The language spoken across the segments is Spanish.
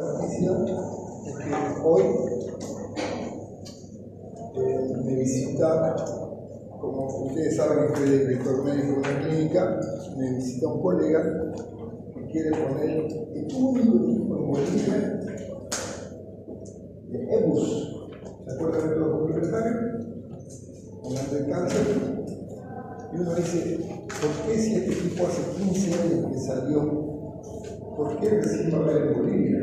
noticia es que hoy me visita, como ustedes saben que soy director médico de una clínica, me visita un colega que quiere poner el único equipo en Bolivia de EBUS. ¿Se acuerdan de los complementarios? Hablando de cáncer. Y uno dice, ¿por qué si este equipo hace 15 años que salió? ¿Por qué recién va a haber en Bolivia?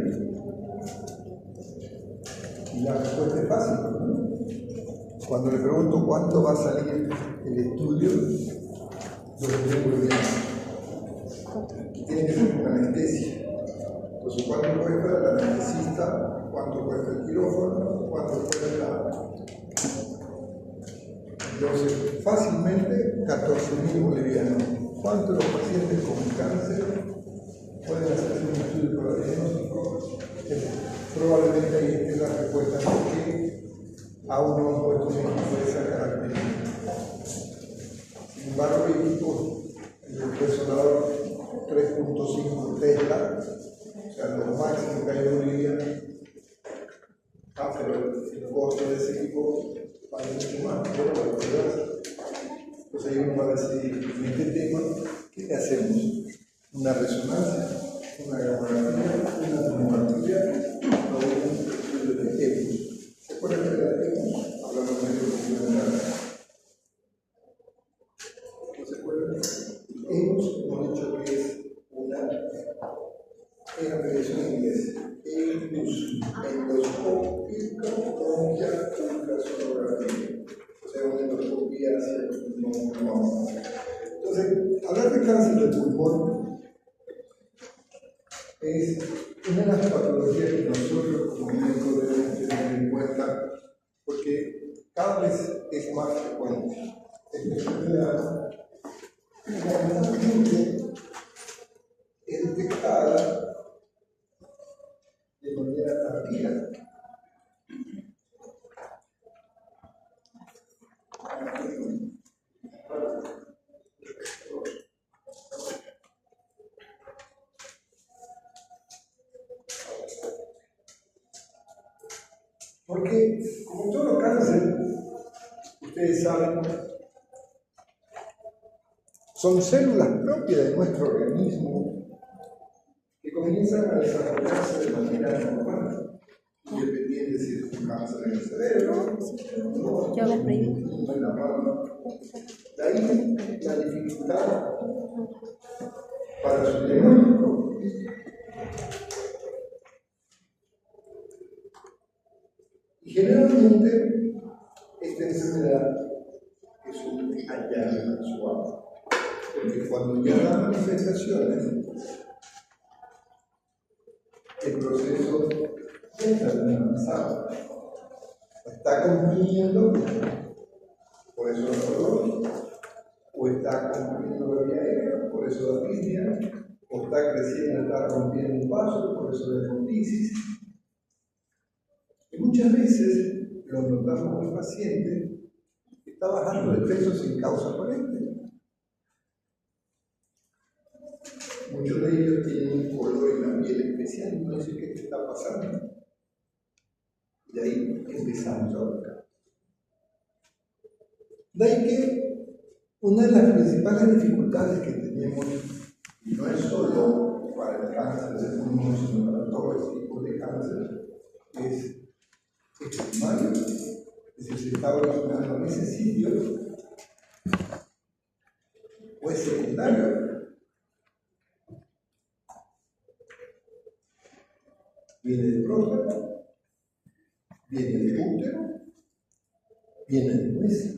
Y la respuesta es fácil, ¿no? Cuando le pregunto cuánto va a salir el estudio, yo le digo boliviano. Tiene que ser una anestesia. Entonces, ¿cuánto cuesta el anestesista? ¿Cuánto cuesta el quirófano? ¿Cuánto cuesta Entonces, fácilmente 14.000 bolivianos. ¿Cuántos los pacientes con cáncer pueden hacerse un estudio para diagnóstico? Probablemente ahí esté la respuesta porque aún no han puesto un equipo de esa característica. Sin embargo, hay equipos en el resonador 3.5 Tesla, o sea, lo máximo que hay en Bolivia, pero el costo de ese equipo vale mucho más, pero la verdad. Entonces ahí uno va a decir, en este tema, ¿qué le hacemos? ¿Una resonancia? ¿Una gamografía? ¿Una tomografía? ¿O un estudio de EBUS? ¿Se acuerdan de la EBUS? Hablamos de método complementario. ¿No se acuerdan? EBUS hemos dicho que es una abreviación en inglés. EBUS, endoscópica bronquial ultrasonografía. O sea, una endoscopía hacia el pulmón. Entonces, hablar de cáncer de pulmón es una de las patologías que nosotros como médicos debemos tener en cuenta porque cada vez es más frecuente. Esta enfermedad lamentablemente es detectada de manera tardía. Porque, como todo los cánceres, ustedes saben, son células propias de nuestro organismo que comienzan a desarrollarse de manera normal, independiente si es un cáncer en el cerebro, o en la mama. De ahí la dificultad para su diagnóstico. Y generalmente esta enfermedad es un hallazgo suave, porque cuando ya da manifestaciones, el proceso ya está muy avanzado. Está comprimiendo, por eso da dolor, o está comprimiendo la vía aérea, por eso da apnea, o está creciendo, está rompiendo un vaso, por eso da hemolisis. Y muchas veces lo notamos en el paciente que está bajando de peso sin causa aparente. Muchos de ellos tienen un color en la piel especial y no sé qué te está pasando. Y ahí empezamos a buscar. De ahí que una de las principales dificultades que tenemos, y no es solo para el cáncer de pulmón, sino para todo el tipo de cáncer, es primario, es decir, se está originando en ese sitio, o es secundario. Viene del próstata, viene del útero, viene del hueso.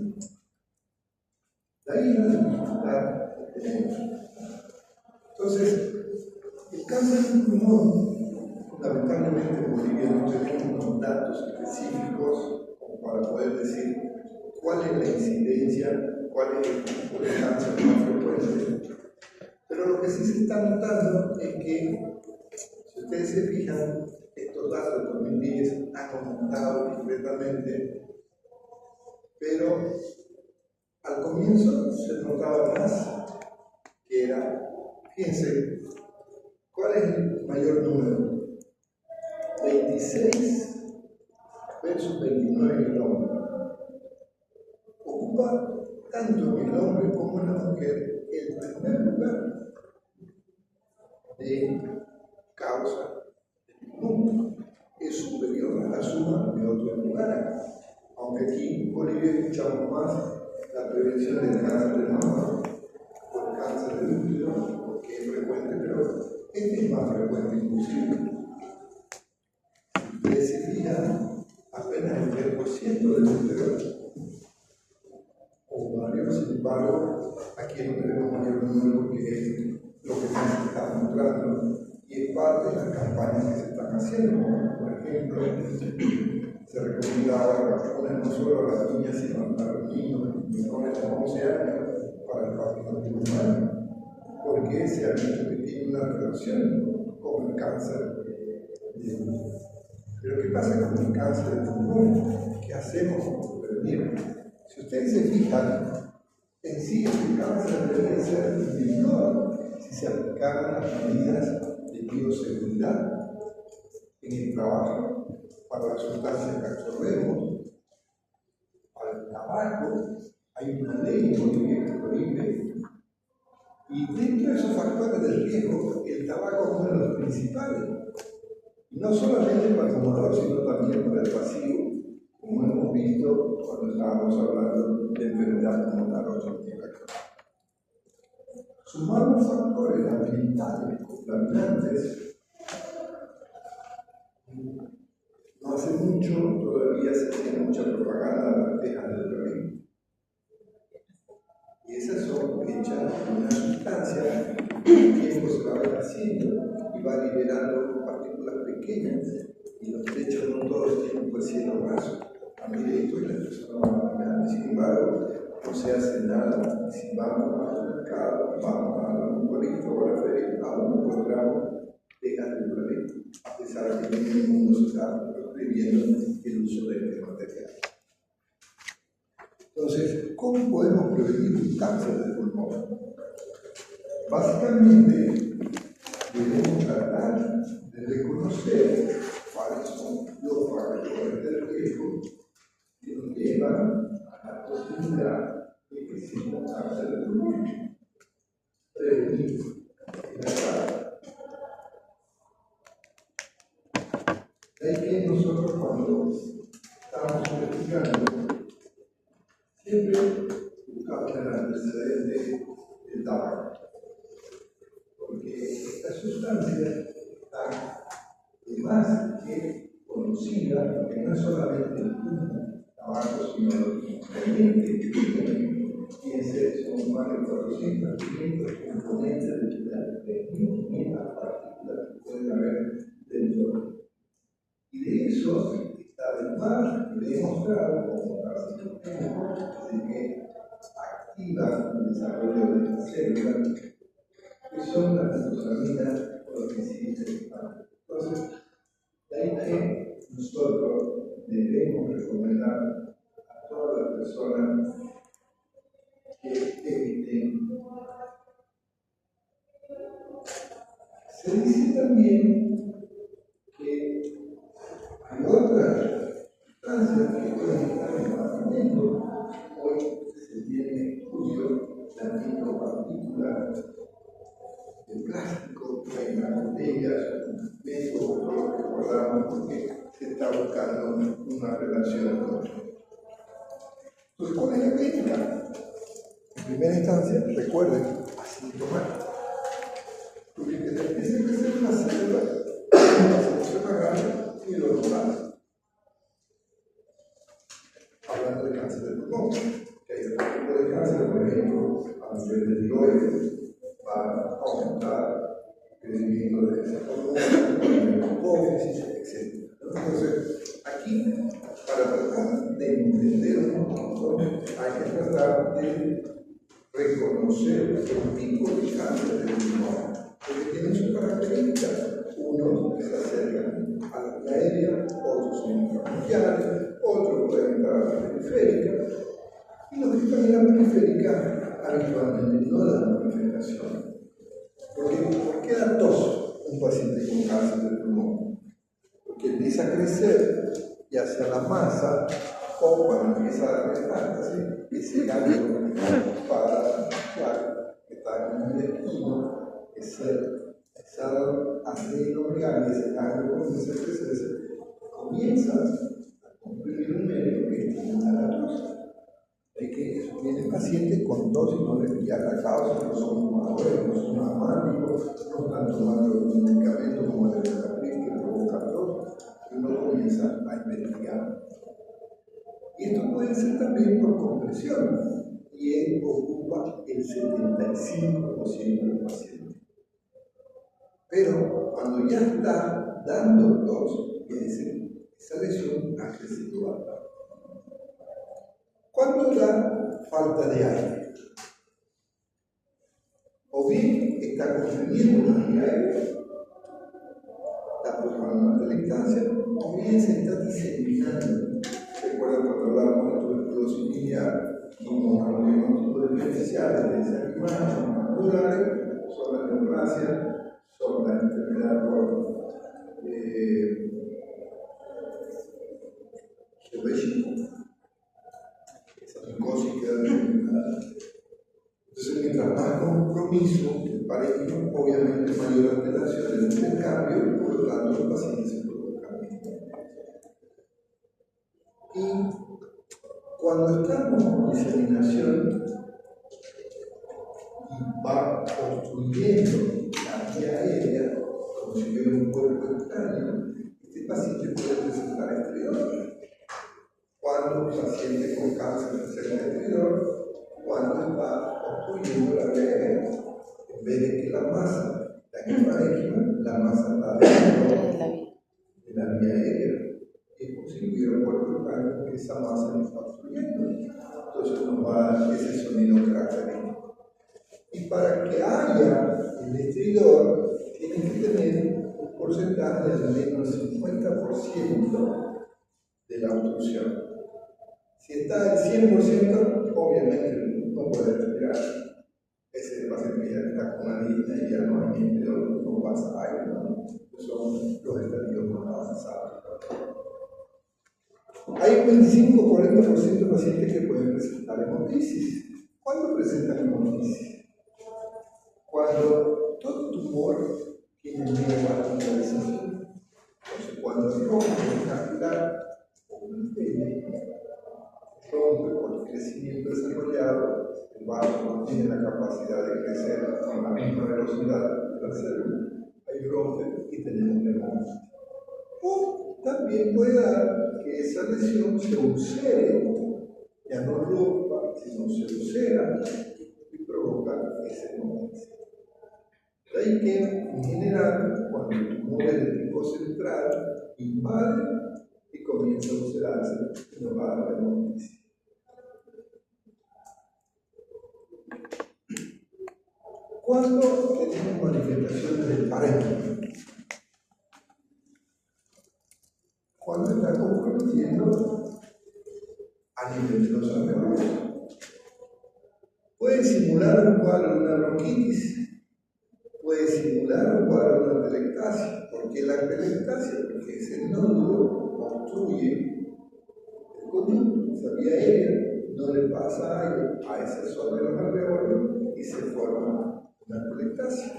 De ahí la dificultad que tenemos. Entonces, el cáncer de pulmón, lamentablemente en Bolivia no tenemos unos datos específicos como para poder decir cuál es la incidencia, cuál es el tipo de cáncer más frecuente. Pero lo que sí se está notando es que, si ustedes se fijan, estos datos de 2010 han aumentado discretamente, pero al comienzo se notaba más que era, fíjense, ¿cuál es el mayor número? 46 versus 29 en el hombre. Ocupa tanto el hombre como la mujer el primer lugar de causa del mundo. Es superior a la suma de otros lugares. Aunque aquí en Bolivia escuchamos más la prevención del cáncer de mama o el cáncer de útero, porque es frecuente, pero este es más frecuente inclusive. Si ustedes se fijan, apenas el 3% del útero ovario, sin embargo, aquí no tenemos mayor número porque es lo que más se está mostrando y es parte de las campañas que se están haciendo. Por ejemplo, se recomienda ahora vacunas no solo a las niñas, sino a los niños menores de 11 años para el papiloma humano, porque se ha visto que tiene una relación con el cáncer de pulmón. Pero ¿qué pasa con el cáncer de pulmón? ¿Qué hacemos para prevenirlo? Si ustedes se fijan, en sí el cáncer debe ser menor si se aplicaran las medidas de bioseguridad en el trabajo para las sustancias que absorbemos, para el tabaco. Hay una ley en Bolivia que prohíbe, y dentro de esos factores de riesgo, el tabaco es uno de los principales, y no solamente para el fumador, sino también para el pasivo, como hemos visto cuando estábamos hablando de enfermedad pulmonar obstructiva. Sumar los factores ambientales contaminantes. No hace mucho todavía se hace mucha propaganda de las tejas del bebé. Y esas son hechas con una sustancia que el tiempo se va deshaciendo y va liberando partículas pequeñas. Y los techos no todos tienen un cielo raso. A mí esto y las personas van a mirar. Sin embargo, no se hace nada. Y si vamos al mercado, vamos a un pueblito o a la feria, aún encontramos tejas del bebé, a pesar de que en el mundo se está prohibiendo el uso de este material. Entonces, ¿cómo podemos prevenir un cáncer de pulmón? Básicamente, debemos tratar de reconocer cuáles son los factores de riesgo que nos llevan a la posibilidad de que exista un cáncer de pulmón. Prevenir y tratar. Es que nosotros cuando estamos investigando, siempre buscamos el antecedente del tabaco, porque esta sustancia está más que conocida, porque no es solamente el humo, tabaco, sino los componentes que tiene. Fíjense, son más de 400 componentes de 3.500 partículas que pueden haber dentro. Y de eso está además demostrado como partículas de que activan el desarrollo de estas células, que son las glucosaminas o los que se están. Entonces, de ahí que nosotros debemos recomendar a todas las personas que eviten. Se dice también que hay otras sustancias que pueden estar en el alimento. Hoy se tiene estudio de micropartículas de plástico que hay en las botellas, métodos, todo lo que recordamos, porque se está buscando una relación con esto. Entonces, ¿cuál es la crítica? En primera instancia, recuerden, asintomático. Porque que te empiece a crecer una célula, la selección agarra y lo normal. Hablando de cáncer de pulmón, que hay otro tipo de cáncer, por ejemplo, a nivel de tiroides, va a aumentar el crecimiento de ese pulmón, de hipófisis, etc. Entonces, aquí, para tratar de entender un poquito, hay que tratar de reconocer el tipo de cáncer del pulmón, porque tienen sus características. Unos que se acercan a la vía aérea, otros son intrabronquiales, otros pueden entrar a la periférica, y los que están en la periférica habitualmente no dan manifestación. ¿Por qué da tos un paciente con cáncer del pulmón? Porque empieza a crecer y hacia la masa, o cuando empieza a dar metástasis, ese ganglio para que está en el destino, esa adenovial y ese ganglio comienza a crecer, comienza a cumplir un medio que estimula la tos. Es que vienen pacientes con tos y no les pilla la causa, no son fumadores, no son asmáticos, no están tomando un medicamento como el Benzapril que provoca tos, y uno comienza a investigar. Y esto puede ser también por compresión, y él ocupa el 75% del paciente. Pero cuando ya está dando tos, esa lesión ha crecido bastante. ¿Cuándo da falta de aire? O bien está comprimiendo la vía aérea, está provocando una lactancia, o bien se está diseminando. Recuerda cuando hablamos de tuberculosis biliar y los diagnósticos diferenciales de ese animal durares, son la neoplasia, son la enfermedad por geológico. Psicosis queda determinada. Entonces, mientras más compromiso del parénquima, obviamente mayor alteración del intercambio, y por lo tanto el paciente se provoca. Y cuando estamos en diseminación y va construyendo la vía aérea, como si hubiera un cuerpo extraño, este paciente puede presentar estridor. Cuando el paciente con cáncer presenta estridor, cuando está obstruyendo la vía aérea, en vez de que la masa está en el parénquima, la masa está dentro de la vía aérea. Y es como si hubiera un cuerpo extraño que esa masa no está obstruyendo. Entonces nos va a dar ese sonido característico. Y para que haya el estridor, tiene que tener un porcentaje de al menos 50% de la obstrucción. Si está al 100%, obviamente no puede respirar. Ese paciente ya está con una línea y ya no hay estridor, no pasa aire, ¿no? Son los estadios más avanzados. Hay un 25-40% de pacientes que pueden presentar hemoptisis. ¿Cuándo presentan hemoptisis? Cuando todo tumor tiene neovascularización. Entonces, cuando rompe un capilar o un pene, rompe por el crecimiento desarrollado, el vaso no tiene la capacidad de crecer con la misma velocidad de la célula, ahí rompe y tenemos hemoptisis. O también puede dar que esa lesión se ulcere, ya no rompa, sino se ulcera y provoca ese hemoptisis. De ahí que, en general, cuando el tumor es de tipo central, invade y comienza a ulcerarse y nos va a dar hemoptisis. ¿Cuándo tenemos manifestaciones del parénquima? Cuando está comprometiendo a nivel de los alveolos. Puede simular un cuadro de una bronquitis, puede simular un cuadro de una atelectasia. ¿Por qué la atelectasia? Porque ese nódulo obstruye el conducto, esa vía aérea, no le pasa aire a esa zona de los alveolos y se forma una atelectasia.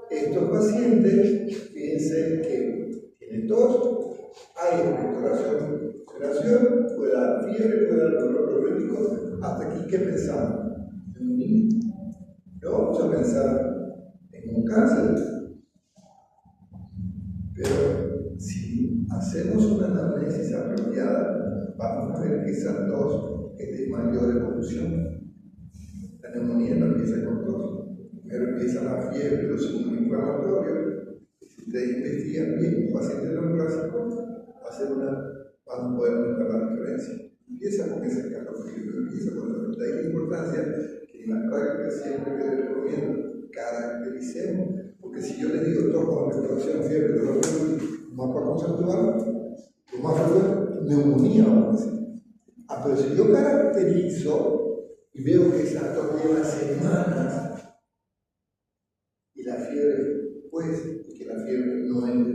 Estos pacientes, fíjense que tienen tos, hay expectoración, puede dar fiebre, puede dar dolor crónico. Hasta aquí, ¿qué pensamos? En un niño. No vamos a pensar en un cáncer. Pero si hacemos una anamnesis apropiada, vamos a ver que esa tos es de mayor evolución. La neumonía no empieza con tos. Primero empieza la fiebre, los signos inflamatorios. Si ustedes investigan bien un paciente neoplásico, van a poder notar la diferencia. Empieza con ese escalofrío, pero empieza con la de ahí la importancia que en la práctica siempre que les recomiendo caractericemos, porque si yo les digo tos con expectoración, fiebre, dolor, mapa conceptual, lo más frecuente, neumonía, vamos a decir. Pero si yo caracterizo y veo que esa tos lleva semanas y la fiebre, pues, que la fiebre no es de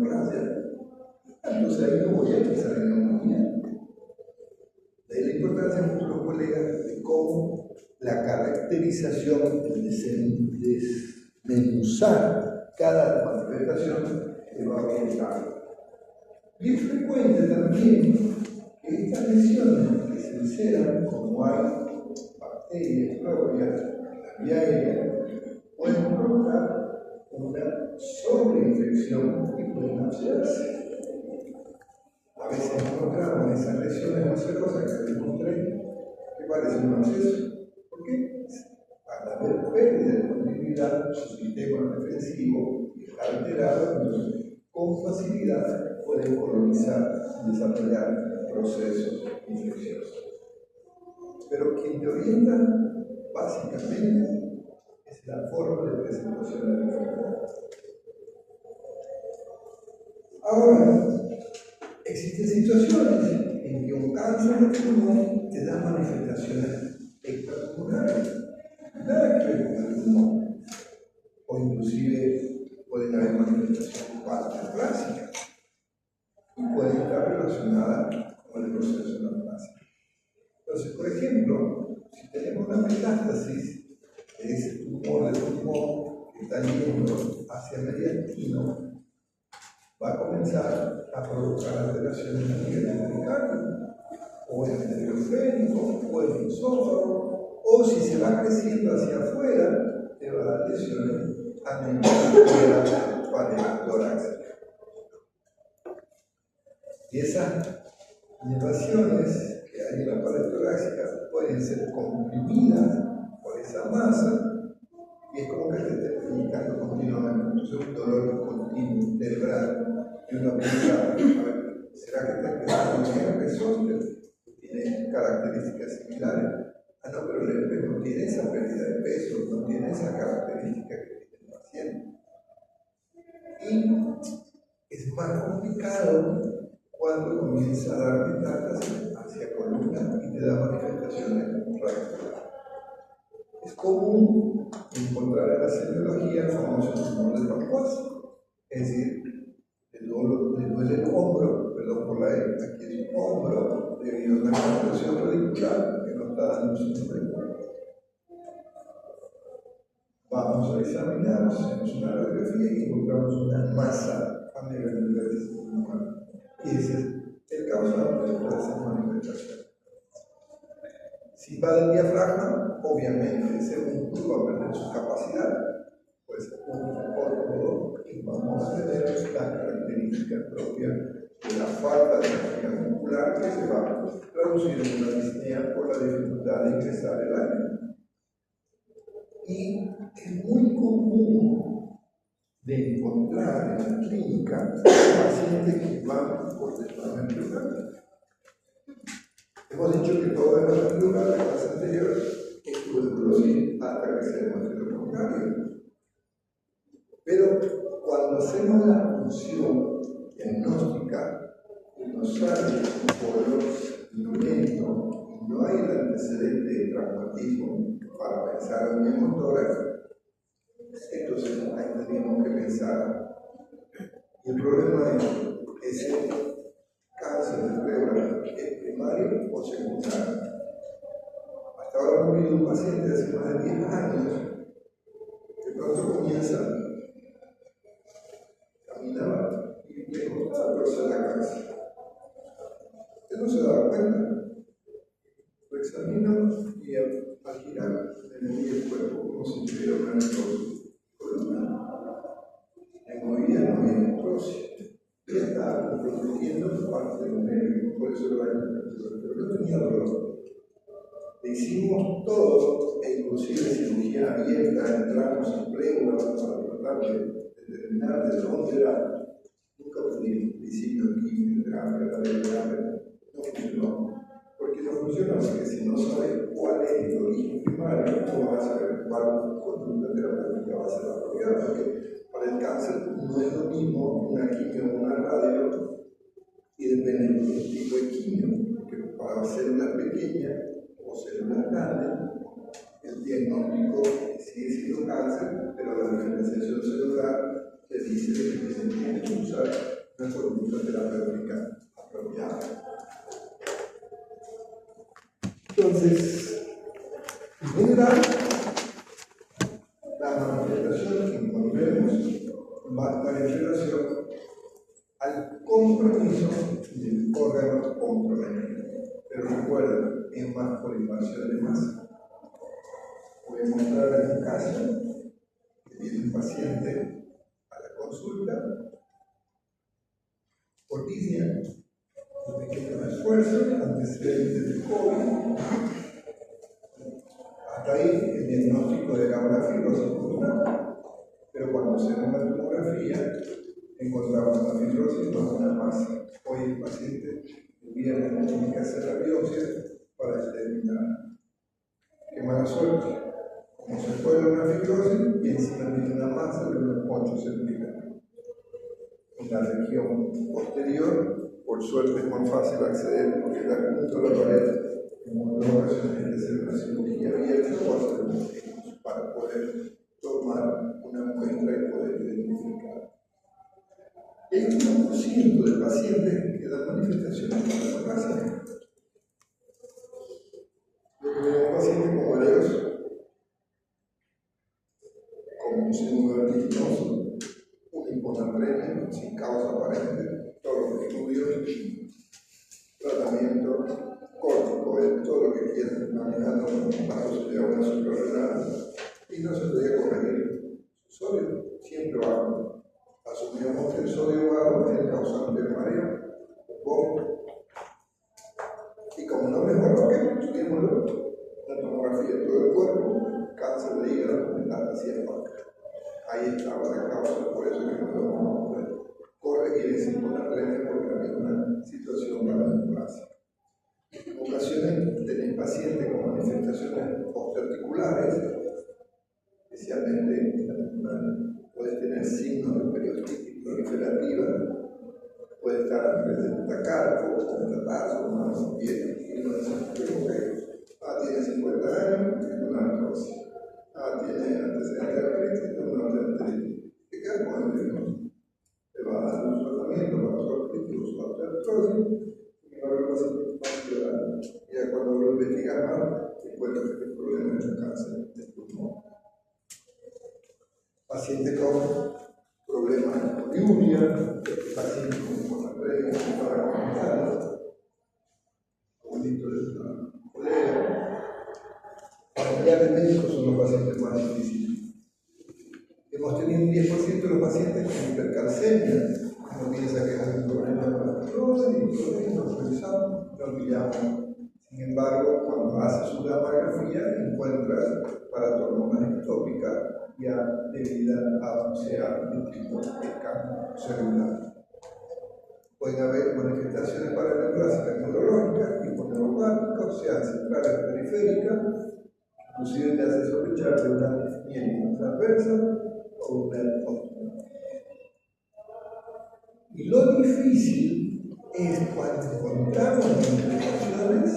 neoplasia. Entonces ahí no voy a empezar en neumonía. De ahí la importancia, futuros colegas, de cómo la caracterización, el desmenuzar cada manifestación se va orientando. Y es frecuente también que estas lesiones que se enceran, como hay bacterias propias, la vía aérea, pueden provocar una sobreinfección y pueden abscedarse. A veces encontramos en esas lesiones ulcerosas que demostré que parecen un absceso. ¿Por qué? Al haber pérdida de continuidad, su sistema defensivo está alterado, entonces con facilidad pueden colonizar y desarrollar procesos infecciosos. Pero quien te orienta básicamente es la forma de presentación de la enfermedad. Ahora, existen situaciones en que un cáncer de pulmón te da manifestaciones extrapulmonares, nada que ver con el pulmón, o inclusive pueden haber manifestaciones paraclásicas y pueden estar relacionadas con el proceso de la plasia. Entonces, por ejemplo, si tenemos una metástasis, que es el tumor del pulmón que está yendo hacia el mediastino, va a comenzar a provocar alteraciones a nivel del miocardio, o en el enterofrénico, o en el esófago, o si se va creciendo hacia afuera, te va a dar lesiones a nivel de la pared torácica. Y esas inervaciones que hay en la pared torácica pueden ser comprimidas por esa masa, y es como que te esté pellizcando continuamente. Entonces, un dolor continuo, cerebral. Y uno piensa, a ver, ¿será que está empezando con el herpes? Tiene características similares. Ah, no, pero el herpes no tiene esa pérdida de peso, no tiene esa característica que tiene el paciente. Y es más complicado cuando comienza a dar metástasis hacia columna y te da manifestaciones radiculares. Es común encontrar en la semiología el famoso tumor de Papúas, es decir, le duele el hombro, perdón por la E, aquí es un hombro debido a una concentración radicular que no está dando su nombre. Vamos a examinar, hacemos una radiografía y encontramos una masa a nivel del vértice pulmonar. Y ese es el causante de esa manifestación. Si va del diafragma, obviamente ese músculo va a perder su capacidad. Pues y vamos a tener las características propias de la falta de energía muscular que se va a traducir en una disnea por la dificultad de ingresar el aire. Y es muy común de encontrar en la clínica pacientes que van por desplazamiento pleural. Hemos dicho que todo es la pleural de la clase anterior es tuberculosis hasta que se demuestre lo contrario. Pero cuando hacemos la función diagnóstica y nos sale un color violento y no hay el antecedente de traumatismo para pensar en un motora, entonces ahí tenemos que pensar. Y el problema es ese cáncer de pleura es primario o secundario. Hasta ahora hemos visto un paciente hace más de 10 años que pronto comienza, caminaba y le costaba torcer la cabeza. Usted no se daba cuenta. Lo examino y al girar le movía el cuerpo como si tuviera una necrosis columnar. Le movía necrosis. Y estaba comprometiendo parte del nervio, por eso lo hay en la captura. Pero no tenía dolor. Le hicimos todo, e inclusive cirugía abierta, entramos en pleura para tratar de determinar de dónde era. Nunca pudimos, principio de quimioterapia, radioterapia, no funcionó. ¿Por qué no funciona? Porque si no sabes cuál es el origen primario, no vas a saber cuál conducta terapéutica va a ser apropiada. Porque para el cáncer no es lo mismo una quimio o una radio, y depende del tipo de quimio, porque para células pequeñas o células grandes, el diagnóstico sigue siendo cáncer, pero la diferenciación celular te dice que tiene hay que usar una conducta terapéutica apropiada. Entonces, en general, la manifestación que encontremos va a estar en relación al compromiso del órgano comprometido. Pero recuerden, es más por invasión de masa. Voy a mostrar en un caso que viene un paciente a la consulta por disnea, un pequeño esfuerzo, antecedentes de COVID. Hasta ahí el diagnóstico de la fibrosis pulmonar, pero cuando se ve una tomografía encontramos una fibrosis no una masa. Hoy el paciente el viernes tiene que hacer la biopsia para determinar. Qué mala suerte. Como se fue una fibrosis y encima tiene una masa de unos 8 centímetros. En la región posterior, por suerte es más fácil acceder porque está junto a la pared. En muchas ocasiones hay que hacer una cirugía abierta o hacer un ecos para poder tomar una muestra y poder identificar. El 1% de pacientes que dan manifestaciones neurológicas. Lo que vemos pacientes con mareos, como un síndrome vertiginoso, una hiponatremia sin causa aparente, todos los estudios, tratamiento córtico, todo lo que quieran, manejando bajos de una suprarrenal, y no se podía corregir su sodio, siempre bajo. Asumíamos que el sodio bajo es el causante del mareo, y como no mejoró, que estudiamos la tomografía de todo el cuerpo, cáncer de hígado, metástasis hepática. Ahí estaba la causa, por eso que no podemos corregir ese hiponatremia porque había una situación para la neoplasia. En ocasiones tenés pacientes con manifestaciones postarticulares, especialmente en la temporal. Puedes tener signos de periostitis proliferativa, puede estar a nivel de metacarpo, o metatarso, manos, pies, y uno dice, tiene 50 años, es una artrosis. Tiene antecedentes de artritis, es una artritis. ¿Qué queda con el diagnóstico? Le va a dar un tratamiento para su artritis, su artrosis, y va a ver más ciudadano. Y ya cuando lo investiga más, encuentra que el problema es el cáncer del pulmón. Paciente con problemas de poliuria, paciente con hiponatremia, para comentar, abuelito de una colega. Familiares médicos son los pacientes más difíciles. Hemos tenido un 10% de los pacientes con hipercalcemia. Uno piensa que es un problema de la fibrosis y todo esto lo revisamos, lo olvidamos. Sin embargo, cuando hace su gammagrafía, encuentra paratormonas ectópicas ya debido a un de tipo de cambio celular. Pueden haber manifestaciones paraneoplásicas neurológicas, hiponeuropáticos, sean centrales o periféricas, inclusive te hace sospechar de una mielitis transversa o una óptima. Y lo difícil es cuando encontramos manifestaciones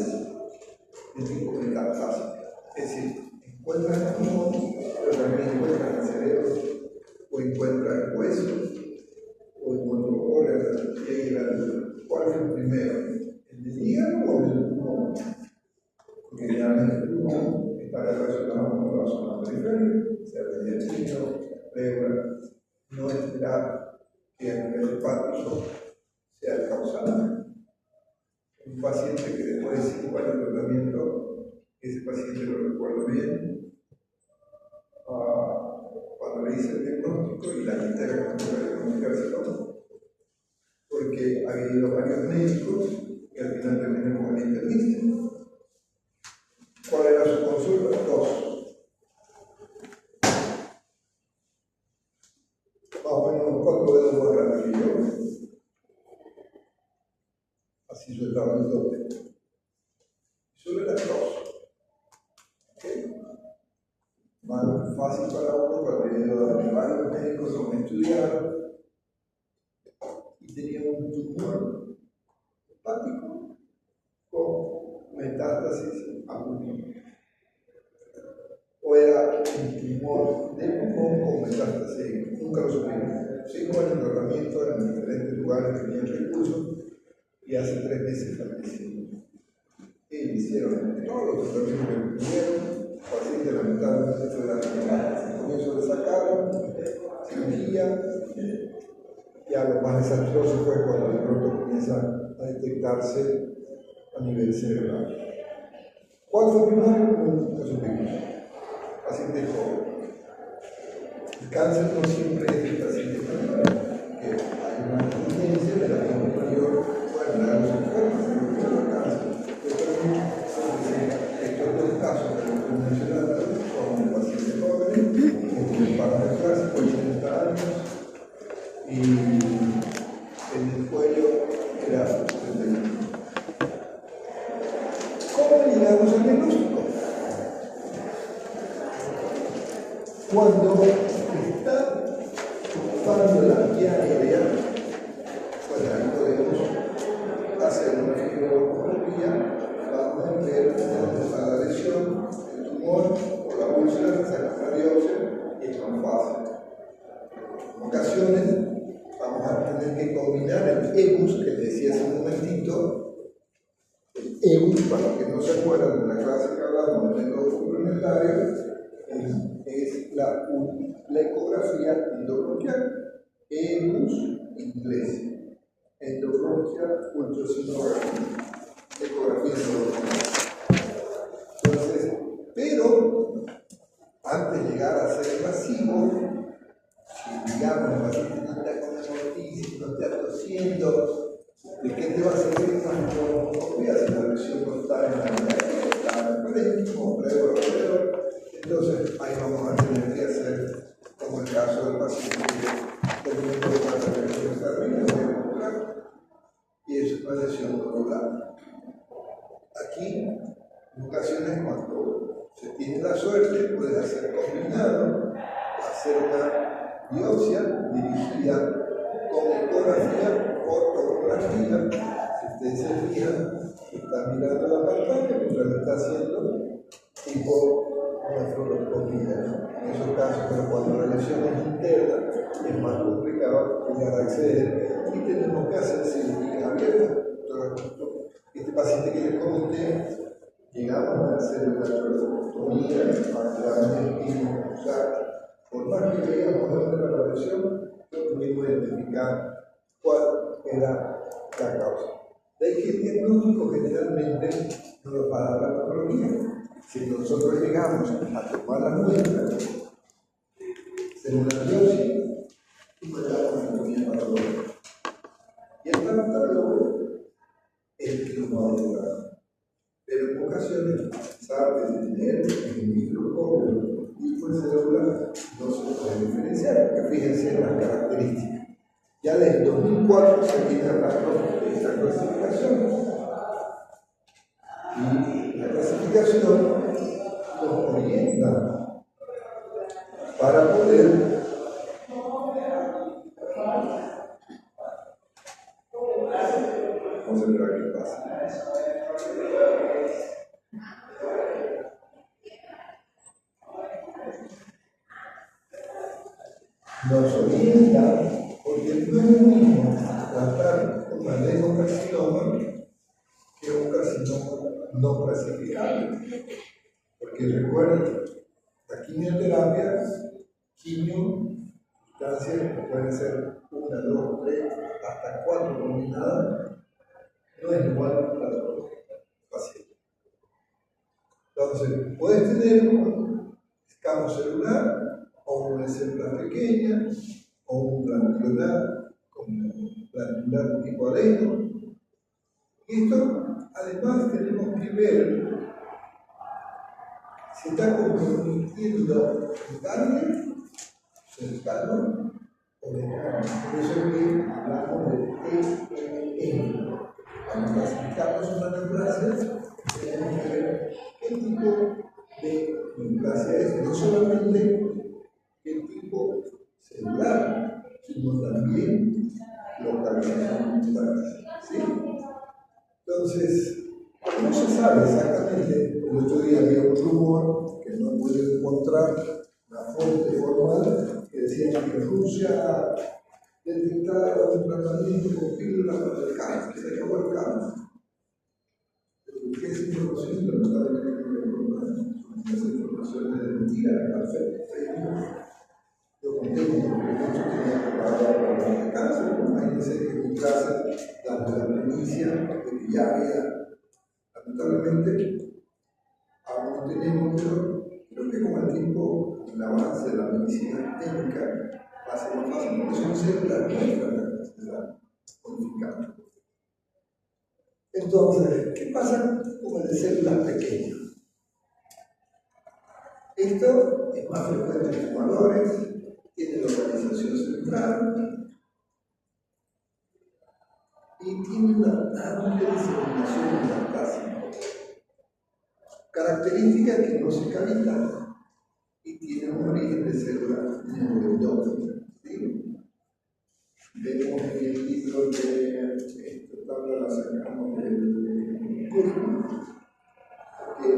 de tipo metastásico. Es decir, encuentras el pulmón, pero también encuentras el cerebro, o encuentras el hueso, o en otro órgano, y ahí la duda. ¿Cuál es el primero? ¿El del hígado o el del pulmón? Porque generalmente el pulmón está relacionado con la zona periférica, sea el intestino, pleura, no esperar que a nivel hepático sea el causante. Un paciente que después de 5 años de tratamiento, ese paciente lo recuerdo bien, cuando le hice el diagnóstico y la lista era que no podía comunicarse, porque había ido a varios médicos y al final terminé con el internista. ¿Cuál era su consulta? 2. Más o menos 4 dedos más grande que yo. Así yo estaba en el doble. Solo era 2. ¿Okay? Más fácil para uno cuando he ido a varios médicos con estudiar y tenía un tumor hepático con metástasis a pulmón. O era un tumor de pulmón con metástasis, nunca lo supimos. Sí, pusimos el tratamiento en diferentes lugares que tenían recursos y hace 3 meses falleció. Y hicieron todos los tratamientos que pudieron, el paciente lamentablemente fue al comienzo le sacaron, cirugía, ya lo más desastroso fue cuando de pronto comienza a detectarse a nivel cerebral. ¿Cuál fue el primario? Un caso clínico, paciente joven. El cáncer no siempre es el paciente primario, que hay una tendencia de la gente mayor a dar los enfermos, pero el cáncer. Estos dos casos que hemos mencionado son pacientes jóvenes, que para el clásico 80 años, y en el cuello era 31. ¿Cómo llegamos al diagnóstico? Cuando está ocupando la vía aérea, pues ahí podemos hacer una fibroscopía, vamos a ver dónde está la lesión, el tumor o la úlcera, sacar la biopsia, y es más fácil. En ocasiones vamos a tener que combinar el EBUS, que decía hace un momentito. El EBUS, para los que no se acuerdan de la clase que hablamos de método complementario, es la ecografía endobronquial. EBUS inglés, endobronquial ultrasonografía, ecografía endobronquial. Entonces, pero antes de llegar a ser invasivo, si digamos el paciente no está con hemorragia, no está tosiendo, ¿de qué te va a servir una colonoscopia si la lesión no está en la vía, está en el parénquimo, alrededor? Entonces ahí vamos a tener que hacer, como el caso del paciente que terminó de pasar la lesión cardiaca, y es una lesión neuronal. Aquí, en ocasiones, cuando se tiene la suerte, puede hacer combinado, hacer una biopsia dirigida con ecografía o tomografía. Si ustedes se fijan, está mirando la pantalla mientras lo está haciendo, tipo una fluoroscopía. En esos casos, pero cuando la lesión es interna, es más complicado llegar a acceder y tenemos que hacer cirugía abierta. Este paciente que les comenté, llegamos a hacer una fluoroscopía, a el espino, o sea, por más que veíamos dónde era la lesión, no pudimos identificar cuál era la causa. De ahí que el diagnóstico generalmente no lo va a dar la patología. Si nosotros llegamos a tomar la muestra, hacer una biopsia y mandamos la anatomía patológica. Y el patólogo es el que nos va a ayudar. Pero en ocasiones, sabe tener el microscopio y tipo de célula no se puede diferenciar, porque fíjense en las características. Ya desde el 2004 se viene hablando de esta clasificación. Y la clasificación nos orienta para poder vamos a ver qué pasa. Nos orienta porque no es lo mismo tratar un adenocarcinoma que un carcinoma no clasificable. Porque recuerden, la quimioterapia, sustancias que pueden ser 1, 2, 3, hasta 4 combinadas, no es igual para todos los pacientes. Entonces, puedes tener un escamo celular o una célula pequeña o un glandular tipo adeno. Y esto, además, tenemos que ver si está comprometiendo el carne, cercano o lejano. Por eso es que hablamos de TNM. Cuando clasificamos una neoplasia, tenemos que ver qué tipo de neoplasia es, no solamente qué tipo celular, sino también localización. ¿Sí? Entonces, no se sabe exactamente. El otro día había un rumor que no pude encontrar la fuente formal que decía que Rusia detectar un tratamiento con píldoras para el cáncer, que se acabó el cáncer. Pero ¿qué es información? Lamentablemente no le importa. Esa información es de mentira, perfecta. Yo conté como que mucho tenía preparado para el cáncer, imagínense que en mi clase, dando la primicia de que ya había, lamentablemente, aún no tenemos, pero creo que con el tiempo, con el avance de la medicina médica, va a ser más fácil, porque son células nuestras las que se están modificando. Entonces, ¿qué pasa con el de células pequeñas? Esto es más frecuente en fumadores, tiene localización cerebral y tiene una amplia diseminación metastásica. Características que no se calientan y tiene un origen de células neuroendógenas. ¿Sí? Vemos en el libro de esta tabla la sacamos del curso, que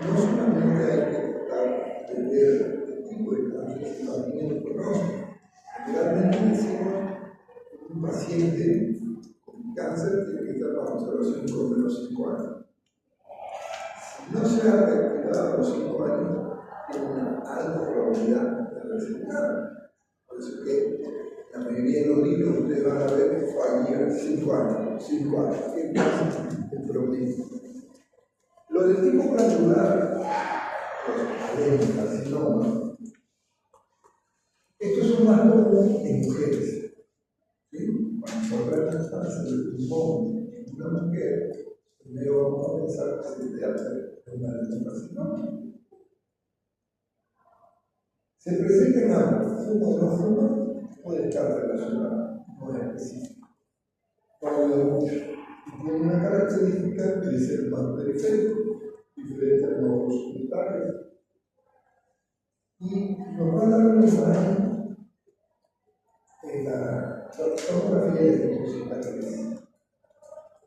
no solamente hay que tratar de ver el tipo de cáncer, sino también el pronóstico. Realmente decimos que un paciente con cáncer tiene que estar bajo observación por lo menos 5 años. Si no se ha reactivado a los 5 años, tiene una alta probabilidad de resecutar. Por eso que la mayoría de los libros ustedes van a ver que fallan 5 años, 5 años. ¿Qué pasa? El problema. Lo del tipo glandular, los adenocarcinomas, estos son más comunes en mujeres. ¿Sí? Cuando encontrar cáncer del pulmón en una mujer, primero vamos a pensar que se trata de una adenocarcinoma. Se presenta en ambos, fuma o no fuma, puede estar relacionado, no es específico. Cuando mucho, y tiene una característica de ser más periférico, diferente a los hospitales. Y nos va a dar una imagen en la tomografía de hipocitales.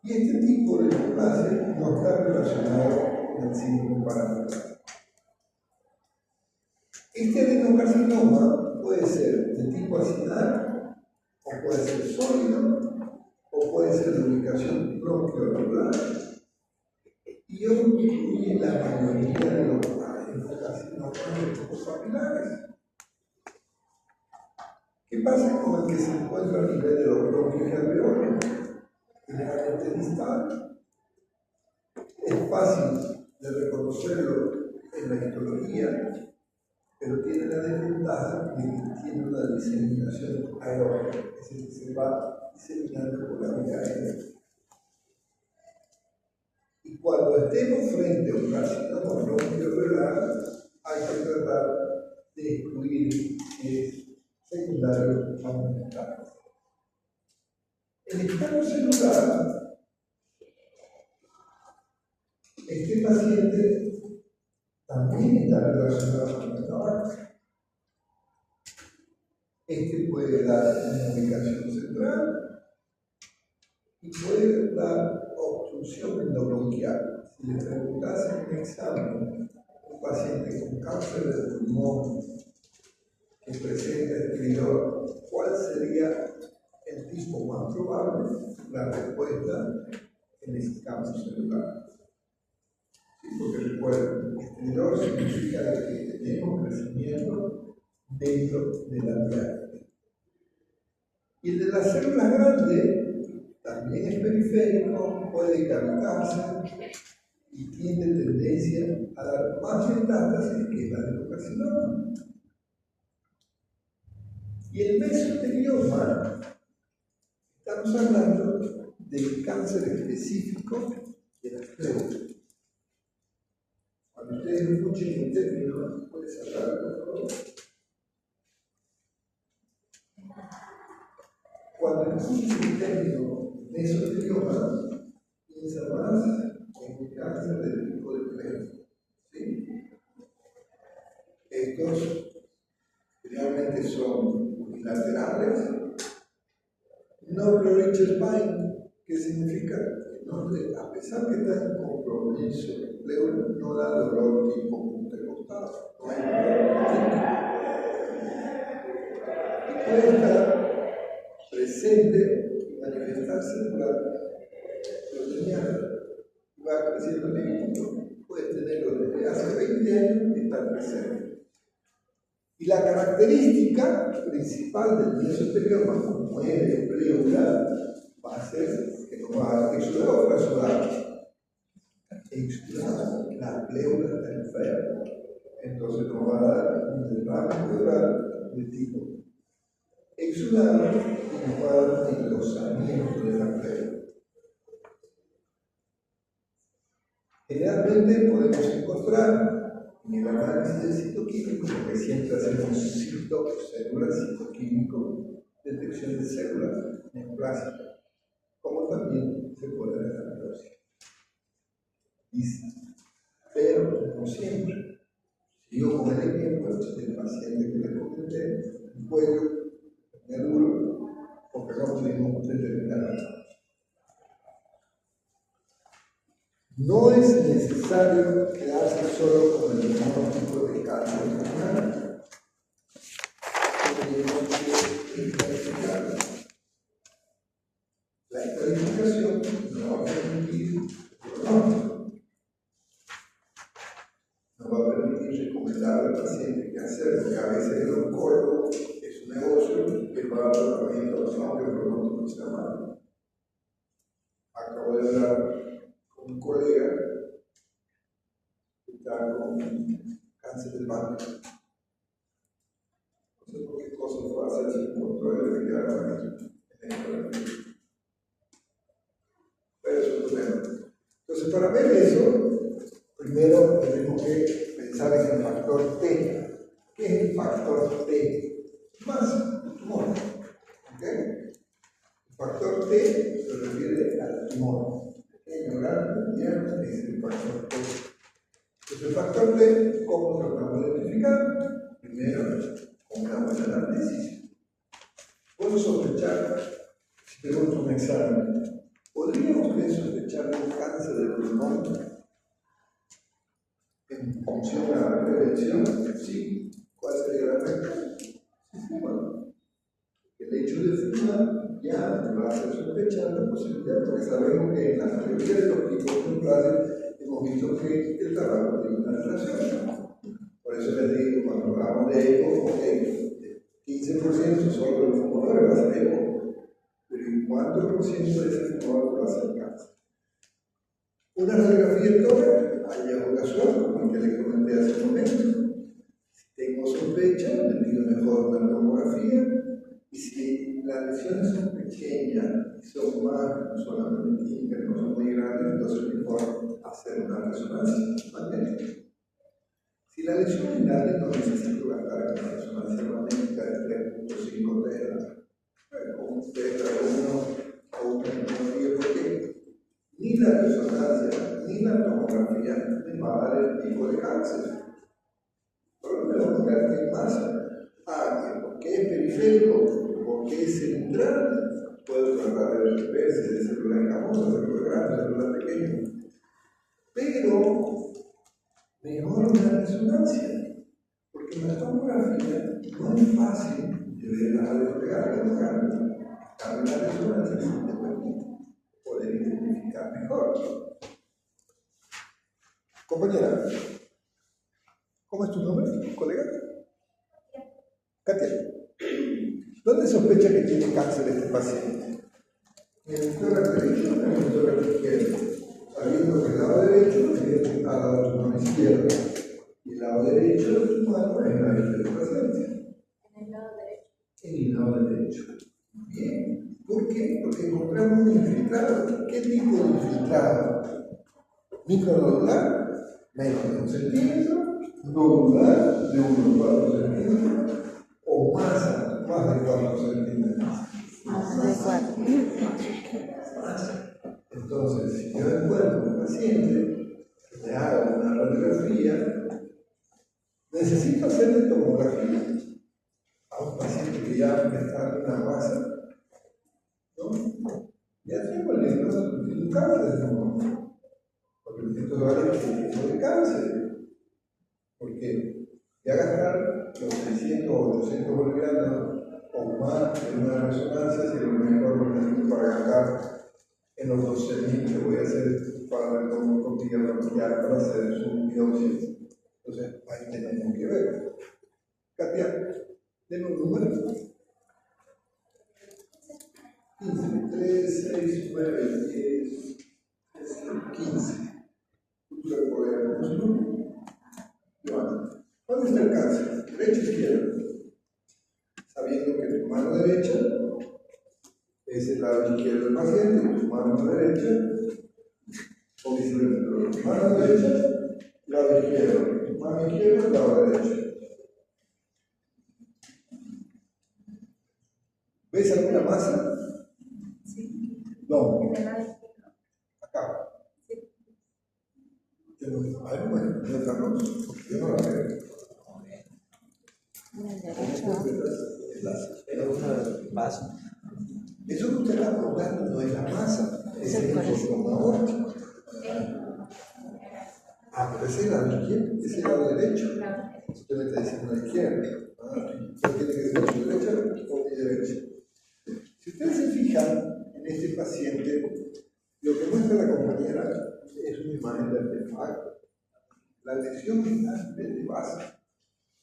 Y este tipo de neoplasia no está relacionado con el síndrome parametral. Este adenocarcinoma puede ser de tipo acinar, o puede ser sólido, o puede ser de ubicación bronquioalveolar. Y hoy incluye la mayoría de los adenocarcinomas de tipos papilares. ¿Qué pasa con el que se encuentra a nivel de los bronquios y alveolos? Generalmente distal. Es fácil de reconocerlo en la histología, pero tiene la desventaja de que tiene una diseminación aeróbica, es decir, que se va diseminando por la vía aérea. Y cuando estemos frente a un carcinoma bronquioalveolar, hay que tratar de excluir que es secundario a un estado. El estado celular, este paciente también está relacionado con el tabaco. Este puede dar una ubicación central y puede dar obstrucción endobronquial. Si le preguntas en un examen a un paciente con cáncer de pulmón que presenta estridor, ¿cuál sería el tipo más probable? La respuesta es el escapo celular. ¿Sí? Porque recuerden, estridor significa que tenemos crecimiento dentro de la vía. Y el de las células grandes también es periférico, puede cavitarse y tiene tendencia a dar más metástasis que el adenocarcinoma. Y el mesotelioma, estamos hablando del cáncer específico de las células. Cuando ustedes escuchen el término, puedes hablar, por favor. Cuando escuchen el término mesotelioma, piensa más en el cáncer del tipo de Cleft. ¿Sí? Estos realmente son unilaterales, no Rich Spine, que significa que a pesar que está en compromiso, no da dolor tipo punta costada, no hay dolor. Y puede estar presente y manifestarse durante los lineales. Va creciendo lento, puede tenerlo desde hace 20 años y estar presente. Y la característica principal del mesotelioma, como es pleura, va a ser que no va a exudar o trasudar. Exudar, la pleura está enferma. Entonces nos va a dar un derrame pleural de tipo exudado y nos va a dar un engrosamiento de la pleura. Generalmente podemos encontrar en el análisis de citoquímico, porque siempre hacemos células citoquímico, detección de células neoplásicas, como también se puede ver en la biopsia. Pero no siempre. Sigo con el ejemplo del paciente que les comenté, el cuello, el duro, porque no pudimos determinar. No es necesario quedarse solo con el diagnóstico de cáncer pulmonar. Tenemos que identificarlo. La identificación nos va a permitir el pronóstico. Nos va a permitir recomendar al paciente qué hacer, porque a veces el oncólogo es un negocio que va a dar tratamiento aunque el pronóstico sea malo. Acabo de hablar con un colega que está con cáncer de páncreas. No sé por qué cosa fue a hacer sin control de realidad. Pero eso es un problema. Entonces, para ver eso, primero tenemos que pensar en el factor T. ¿Qué es el factor T? Masa, el tumor. ¿Ok? El factor T se refiere al tumor. Pequeño, grande, mediano, es el factor T. Entonces, el factor T, ¿cómo lo tratamos de identificar? Primero, con una buena anamnesis. Puedo sospechar, si tenemos un examen, ¿podría usted sospechar un cáncer de pulmón en función a la prevención? Sí. ¿Cuál sería la respuesta? Sí, bueno. El hecho de fumar ya me va a hacer sospechar la posibilidad, porque sabemos que en la mayoría de los tipos de planes hemos visto que el tabaco tiene una relación. Por eso les digo, cuando hablamos de eco, ok, 15% solo de los fumadores va a ser eco, pero ¿y cuánto por ciento de ese fumador va a ser cáncer? Una radiografía de tórax, hallazgo casual, como el que les comenté hace un momento. Si tengo sospecha, le pido mejor una tomografía, y si las lesiones son pequeñas y son más, no solamente químicas, no son muy grandes, entonces mejor hacer una resonancia magnética. Si la lesión es grande, no necesito gastar en una resonancia magnética de 3.5 telas, con un tela o una tomografía, porque ni la resonancia ni la tomografía me va a dar el tipo de cáncer. Pero me voy a buscar qué pasa. ¿Por qué es periférico? ¿Por qué es central? Puedo tratar de reverse de células escamosas, células grandes, células pequeñas. Pero mejor una resonancia, porque en la tomografía no es fácil de ver la radiopegar de los grandes. En la resonancia te permite poder identificar mejor. Compañera, ¿cómo es tu nombre, colega? Katia. ¿Dónde sospecha que tiene cáncer este paciente? ¿En el tórax derecho o en el tórax izquierdo? Sabiendo que el lado derecho es al lado del tumor izquierdo y el lado derecho del tumor es la vista del paciente. En el lado derecho. En el lado derecho. Bien. ¿Por qué? Porque encontramos un infiltrado. ¿Qué tipo de infiltrado? Micronodular, menos de 1 centímetro, nodular de 1,4 centímetros o más de 4 centímetros. Más de 4. Entonces, si yo encuentro un paciente que me haga una radiografía, necesito hacerle tomografía a un paciente que ya me está en una masa, ¿no? Ya tengo el diagnóstico de un cáncer de tumor. Porque esto va a dar el tipo de cáncer. Porque ya gastar los 600 o 800 bolivianos o más en una resonancia, si lo mejor arrancar en los 12.000 que voy a hacer para ver cómo consigo familiar para hacer su biopsia. Entonces, ahí tenemos que ver. Katia, denme un número. 15, 3, 6, 9, 10, 15. ¿Tú recuerdas el número? Levanta. ¿Dónde está el cáncer? ¿Derecha o izquierda? Sabiendo que tu mano derecha es el lado izquierdo del paciente y tu mano derecha, o viceversa, tu mano derecha, lado izquierdo, tu mano izquierda, lado derecho. ¿Ves alguna masa? Sí. No. En el Acá. Sí. Yo no, a ver, bueno, muéstranos, porque yo no la veo. En el derecho. Es una masa. Eso que usted está apuntando no es la masa, es el cordón aórtico. Ah, pero ese es el lado izquierdo, ese es el lado derecho. Usted me está diciendo la izquierda. ¿Qué tiene que ser mi derecha o mi derecha? Si ustedes se fijan en este paciente, lo que muestra la compañera es una imagen de artefacto. La lesión está desde base.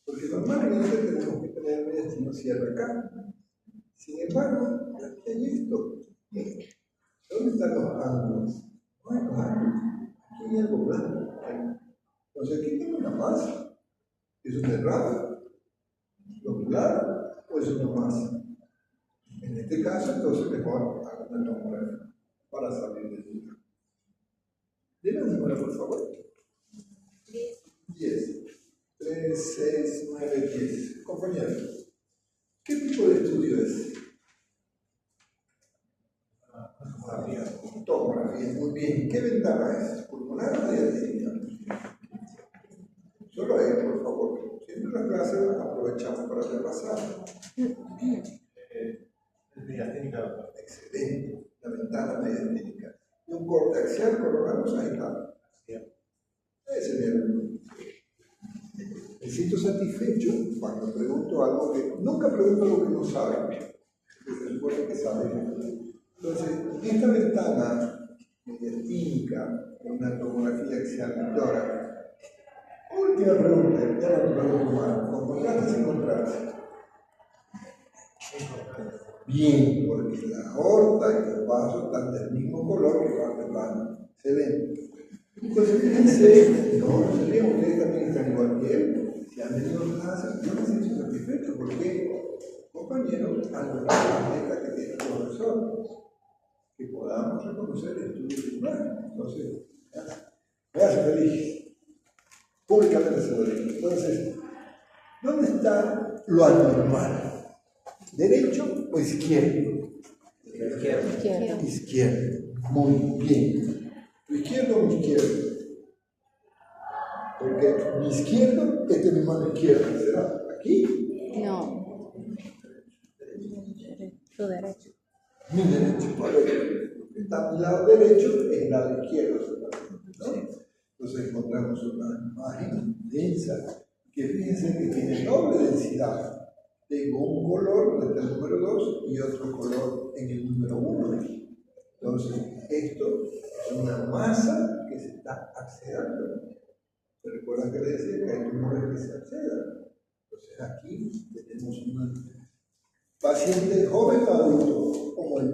Porque normalmente tenemos que tener el intestino cierre acá. Sin embargo, aquí hay esto. ¿Dónde están los ángulos? No hay los ángulos. Aquí hay algo blanco. Entonces aquí tengo una masa. ¿Es un derrame? ¿Lo claro? ¿O es una masa? En este caso, entonces mejor hago una tomografía para salir de duda. Dime un número, por favor. 10. 3, 6, 9, 10. Compañero, ¿qué tipo de estudio es? Tomografía, muy bien. ¿Qué ventana es? ¿Pulmonar o diatética? Solo ahí, por favor. Siempre las clases aprovechamos para repasar. Diatética. Excelente. La ventana mediasténica. Y un corte axial, coloramos ahí está. Ese es el. Me siento satisfecho cuando pregunto algo que nunca pregunto lo que no saben, porque se supone que saben. Entonces, esta ventana mediastínica, una tomografía axial lectora. Última pregunta, ya no te pregunto más. ¿Encontraste sin encontrarse? Bien, porque la aorta y los vasos están del mismo color que parte plano. Se ven. Entonces, fíjense, no, ustedes también están igual que él. Si han venido a clase, yo me siento satisfecho porque, compañeros, algo la meta que tiene el profesor, que podamos reconocer el estudio de imagen. Entonces, me hace feliz. Públicamente se lo digo. Entonces, ¿dónde está lo anormal? ¿Derecho o izquierdo? Izquierdo. Izquierdo. Muy bien. ¿Tu izquierdo o mi izquierdo? Porque mi izquierdo, esta es mi mano izquierda, ¿será? ¿Aquí? No. Tu derecho. Mi derecho, correcto. Lo que está a mi lado derecho es el lado izquierdo, ¿no? Entonces encontramos una imagen densa que fíjense que tiene doble densidad. Tengo un color desde el número 2 y otro color en el número 1. Entonces, esto es una masa que se está accedando. ¿Se recuerdan que les decía que hay tumores que se accedan? Entonces, aquí tenemos una paciente joven o adulto, como el.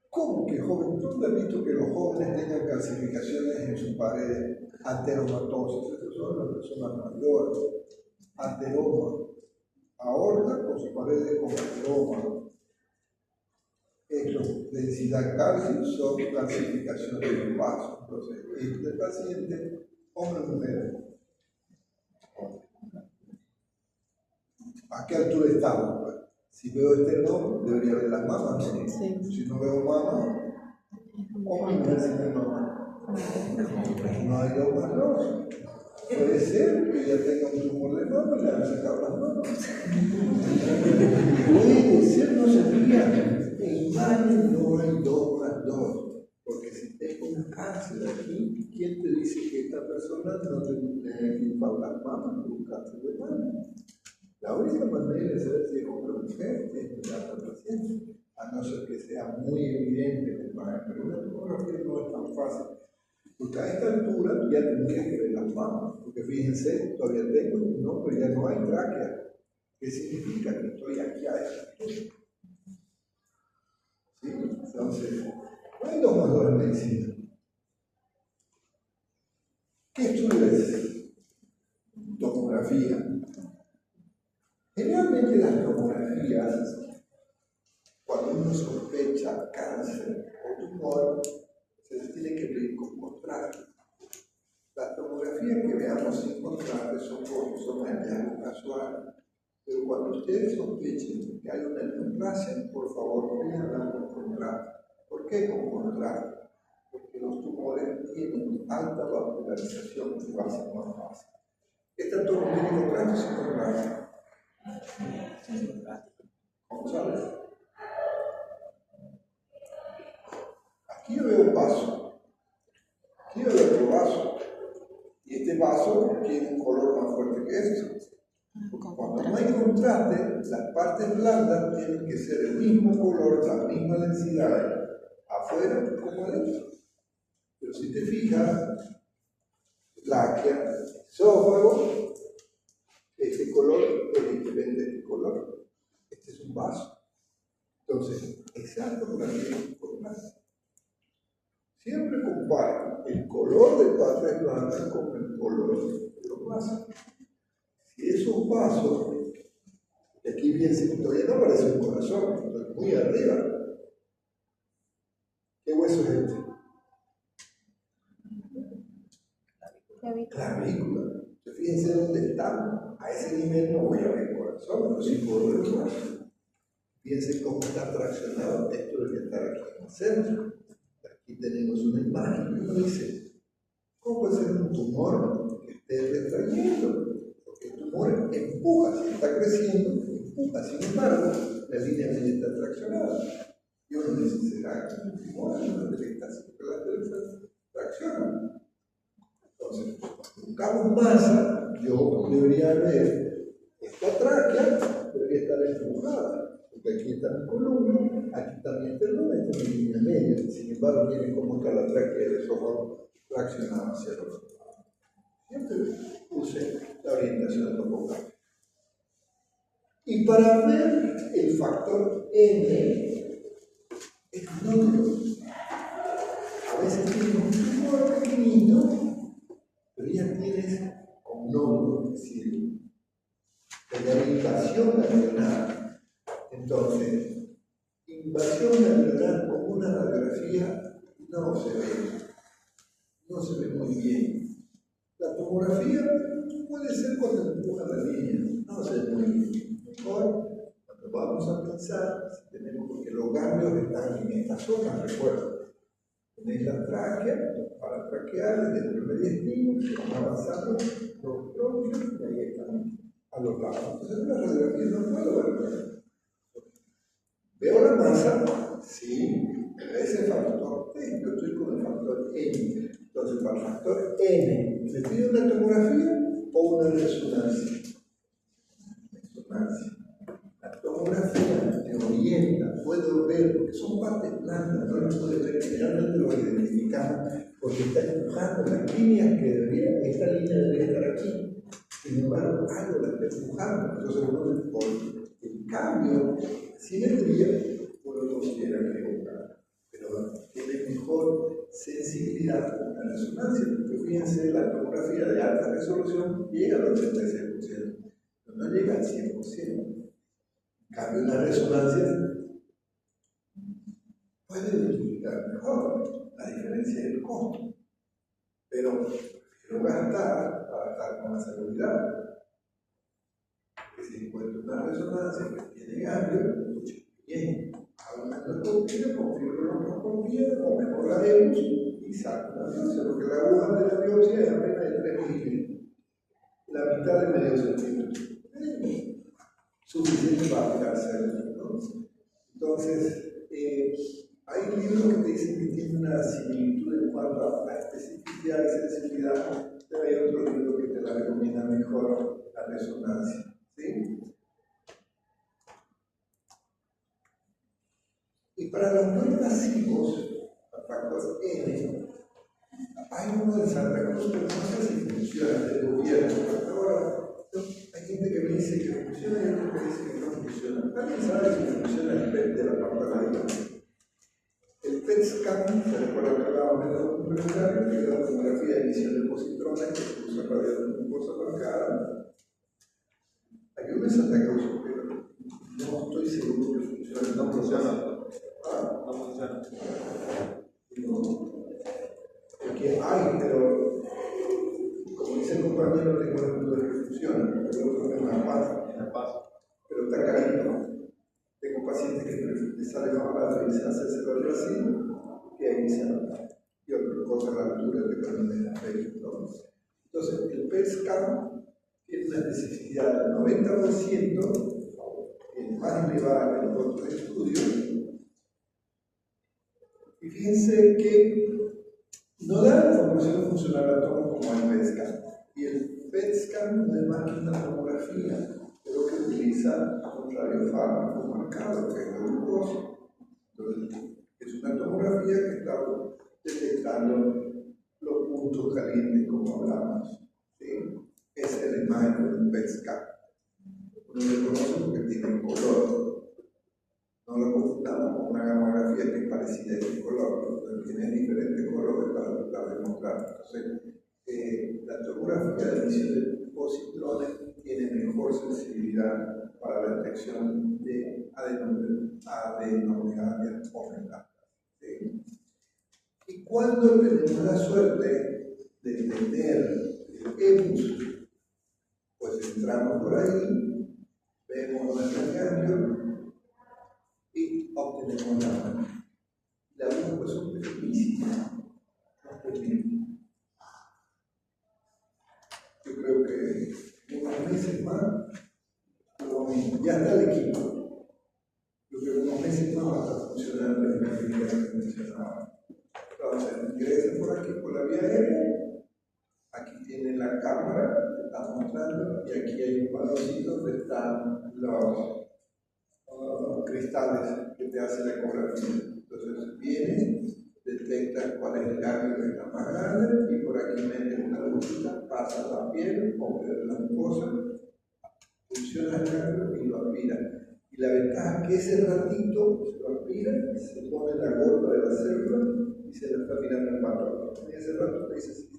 ¿Cómo que joven? ¿Dónde has visto que los jóvenes tengan calcificaciones en sus paredes? Ateromatosas, esas son las personas mayores. Ateroma, aorta con sus paredes con ateroma. Esto, densidad calcio, son calcificación del vaso. Entonces, este paciente, hombre o mujer. ¿A qué altura estamos? Pues? Si veo esternón, debería ver las mamas, ¿no? Sí. Si no veo mamas, hombre o mujer sin ver mamas. No hay dos más dos. Puede ser que ella tenga un tumor de mama y le han sacado las manos. Puede ser, no se rían. En imagen no hay 2 más 2. Porque si tengo un cáncer aquí, ¿quién te dice que esta persona no tiene que ir para las mamas por un cáncer de mama? La única manera de saber si es hombre o mujer es mirar al paciente, a no ser que sea muy evidente que va, pero una tomografía no es tan fácil. Porque a esta altura ya tendría que ver las manos, porque fíjense, todavía tengo un nombre, ya no hay tráquea. ¿Qué significa? Que estoy aquí a esta altura. ¿Sí? Entonces, no hay 2 más 2 en medicina. ¿Qué estudio es? Tomografía. Generalmente las tomografías, cuando uno sospecha cáncer o tumor, se les tiene que ver con contraste. Las tomografías que veamos sin contraste son hallazgos casuales. Pero cuando ustedes sospechen que hay una neoplasia, por favor, véanla con contraste. ¿Por qué con contraste? Porque los tumores tienen alta vascularización y va a ser más fácil. ¿Esta tumor tiene contraste o sin contraste? ¿Cómo sabes? Aquí yo veo un vaso. Aquí yo veo otro vaso. Y este vaso tiene un color más fuerte que este. Porque cuando no hay contraste, las partes blandas tienen que ser el mismo color, la misma densidad, afuera como adentro. Pero si te fijas, tráquea, esófago, este color es diferente del color. Este es un vaso. Entonces, exacto por aquí, por más. Siempre compara el color de partes blandas con el color de los vasos. Si esos vasos, y aquí bien, todavía no parece un corazón, estoy muy arriba. ¿Qué hueso es este? Clavícula. Entonces, fíjense dónde estamos. A ese nivel no voy a ver el corazón, pero sí puedo ver el corazón. Fíjense cómo está traccionado. Esto debería estar aquí en el centro. Aquí tenemos una imagen y uno dice, ¿cómo puede ser un tumor que esté retrayendo? Porque el tumor empuja, si está creciendo, empuja. Sin embargo, la línea media está traccionada. Y uno dice, ¿será que es un tumor? No detecta que la tracciona. Entonces, buscamos masa, yo debería ver esta tráquea, debería estar empujada. Porque aquí está mi columna, aquí también está el lumen, esta es mi línea media. Sin embargo, miren cómo está la tráquea del esófago traccionada hacia el otro lado. Siempre puse la orientación topográfica. Y para ver el factor N, es nódulo. A veces tienes un tumor pequeñito, pero ya tienes un nódulo, es decir, tener invasión ganglionar. Entonces, invasión ganglionar con una radiografía no se ve muy bien. La tomografía puede ser cuando empuja la línea, no se ve muy bien. Mejor, cuando vamos a pensar, porque los ganglios están en esta zona, recuerda. Tenéis la tráquea, para traquear, desde el mediastino, que van avanzando los bronquios, y ahí están a los lados. Entonces, en la radiografía no puedo ver. ¿Veo la masa? Sí, ese factor T, yo estoy con el factor N. Entonces, para el factor N, ¿me pide una tomografía o una resonancia? Resonancia. La tomografía te orienta, puedo ver, porque son partes blandas, no las puedes ver, generalmente lo identificamos porque está empujando las líneas que deberían, esta línea debería estar aquí. Sin embargo, algo la está empujando, entonces uno por el cambio, simetría, uno lo considera equivocado, pero tiene mejor sensibilidad con la resonancia, porque fíjense, la tomografía de alta resolución llega al 86%, pero no llega al 100%. En cambio, una resonancia puede identificar mejor la diferencia del costo, pero prefiero gastar para estar con la seguridad. Porque si encuentro una resonancia que tiene ganglio, bien, hago una endoscopia, confirmo la endoscopia, o mejor la vemos y saco una biopsia, porque la aguja de la biopsia es apenas de 3 milímetros, la mitad de medio centímetro. Suficiente para hacerlo, ¿no? Entonces, hay libros que te dicen que tienen una similitud en cuanto a la especificidad y sensibilidad, pero hay otros libros que te la recomiendan mejor la resonancia, ¿sí? para los no invasivos, el factor N, hay uno de Santa Cruz, pero no sé si funciona del gobierno. Hasta ahora hay gente que me dice que funciona y otros que dice que no funciona. ¿Alguien sabe si funciona el PET de la apartamento? El PET scan, se recuerda que hablábamos de los complementarios, que es la tomografía de emisión de positrones que se usa para ver una cosa marcada. Hay uno en Santa Cruz, pero no estoy seguro que funcione. No funciona. No funciona. Porque hay, pero como dice el compañero, tengo el punto de que funciona, pero el otro es más fácil. Pero está carito. Tengo pacientes que les sale más barato y se hace el Brasil que ahí se y otra cosa, la altura que también es efecto. Entonces, el PET scan tiene una especificidad del 90%, es más elevada que los otros estudios. Y fíjense que no da la información funcional al átomo como el PET scan. Y el PET scan no es más que una tomografía, pero que utiliza un radiofármaco marcado, que es la glucosa. Entonces, es una tomografía que está detectando los puntos calientes, como hablamos. ¿Sí? Esa es la imagen del PET scan. Uno lo conoce porque tiene color. No lo confundamos con una gamografía que es parecida a este color, pero tiene diferentes colores para tratar de mostrar. Entonces, la tomografía de emisión de positrones tiene mejor sensibilidad para la detección de adenomegalia o metástasis. ¿Sí? Y cuando tenemos la suerte de entender el EBUS, pues entramos por ahí, vemos nuestro ganglio y obtenemos la mano. La luz pues son pequeñísimas, no pequeñas. Yo creo que unos meses más, ya está el equipo. Yo creo que unos meses más va a estar funcionando en la clínica que mencionaba. Entonces, ingresen por aquí por la vía aérea. Aquí tienen la cámara que está mostrando y aquí hay un baloncito donde están los cristales que te hace la ecografía. Entonces viene, detecta cuál es el ganglio que está más grande y por aquí mete una lujita, pasa la piel, observa la mucosa, funciona el ganglio y lo aspira. Y la ventaja es que ese ratito se lo aspira, se pone la gorda de la célula y se le está mirando el patrón. Y ese rato te dice así.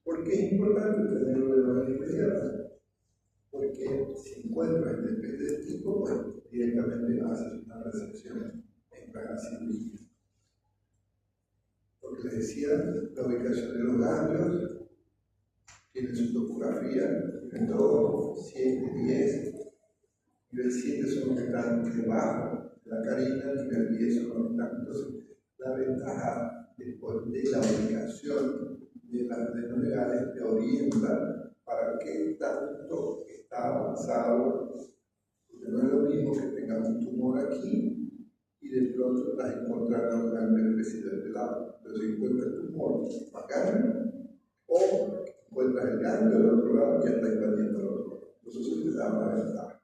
¿Por qué es importante tenerlo de manera inmediata? Porque si encuentras el defecto de este tipo, pues directamente haces una recepción en la cirugía. Porque les decía, la ubicación de los ganglios tiene su topografía, nivel 2, 7, 10, nivel 7 son los que están debajo de la carina, nivel 10 son los que están. Entonces, la ventaja después de la ubicación de las adenomegalia te orienta para qué tanto está avanzado, porque no es lo mismo que tengamos un tumor aquí y de pronto estás encontrando un ganglio crecido de este lado. Entonces encuentras el tumor ganglio o encuentras el ganglio del otro lado y ya está invadiendo el otro lado. Entonces eso te da una ventaja.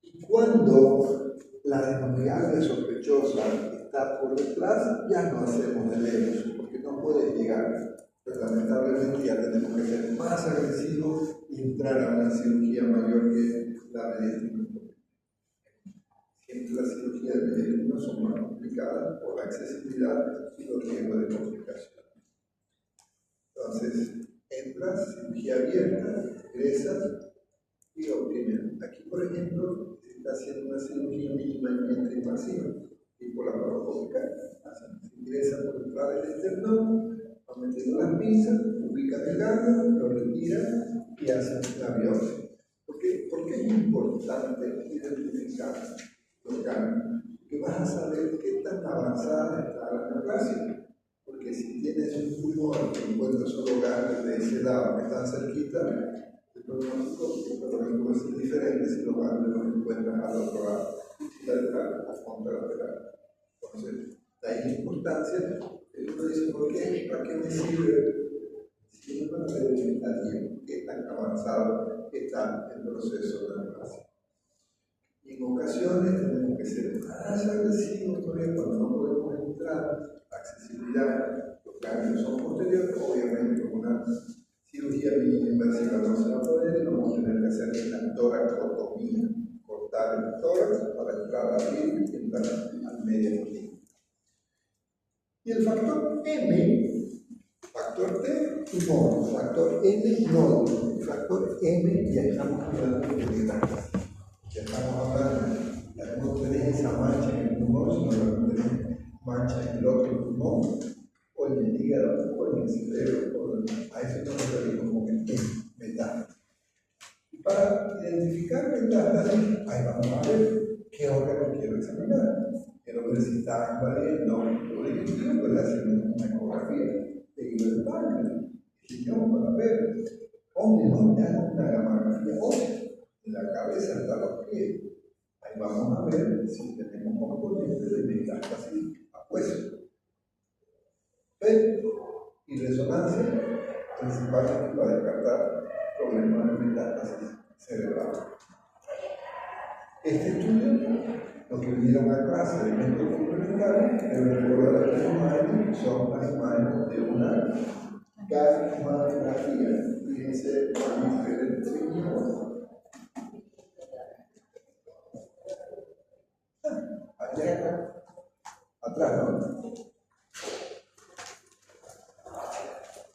Y cuando la adenomegalia sospechosa está por detrás, ya no hacemos el EBUS, porque no puede llegar. Pero lamentablemente ya tenemos que ser más agresivos y entrar a una cirugía mayor que la mediastina. Siempre las cirugías de mediastina son más complicadas por la accesibilidad y los riesgos de complicación. Entonces, entras, cirugía abierta, ingresas y obtienes. Aquí, por ejemplo, se está haciendo una cirugía mínimamente invasiva, tipo laparoscópica. Se ingresa por detrás del esternón, van metiendo las pinzas, ubican el ganglio, lo retiran y hacen la biopsia. ¿Por qué es importante identificar los ganglios? Porque vas a saber qué tan avanzada está la neoplasia. Porque si tienes un tumor que encuentra solo ganglios de ese lado que están cerquita, el pronóstico es diferente si los ganglios los encuentras al otro lado, lateral o contralateral. Entonces, de ahí la importancia. Uno dice, ¿por qué? ¿Para qué me sirve? Si uno no debe estar bien, qué tan avanzado está el proceso de la neoplasia. Y en ocasiones tenemos que ser más agresivos todavía cuando no podemos entrar, accesibilidad, los cambios son posteriores, obviamente con una cirugía mínima invasiva no se va a poder y vamos a tener que hacer la toracotomía, cortar el tórax para entrar a abrir y entrar al medio tiempo. Y el factor M, factor T, no, factor N, no, el factor M ya estamos hablando de metástasis. Ya estamos hablando, ya no tenés esa mancha en el pulmón, sino que tenés mancha en el otro pulmón, o en el hígado, o en el cerebro, a eso nos referimos como metástasis. Y para identificar metástasis, ahí vamos a ver qué órgano quiero examinar. Quiero ver si está invadiendo o digestivo, pues le hacemos una ecografía de hilo del páncreas. Y vamos a ver dónde no te hago una gamografía ósea. En la cabeza hasta los pies. Ahí vamos a ver si tenemos componentes de metástasis a hueso. PET y resonancia principalmente para descartar problemas de metástasis cerebral. Este estudio, los que vinieron a clase de método complementario, deben recordar que las imágenes son las imágenes de una gamografía. Fíjense cuán diferente es. Allá atrás, ¿no?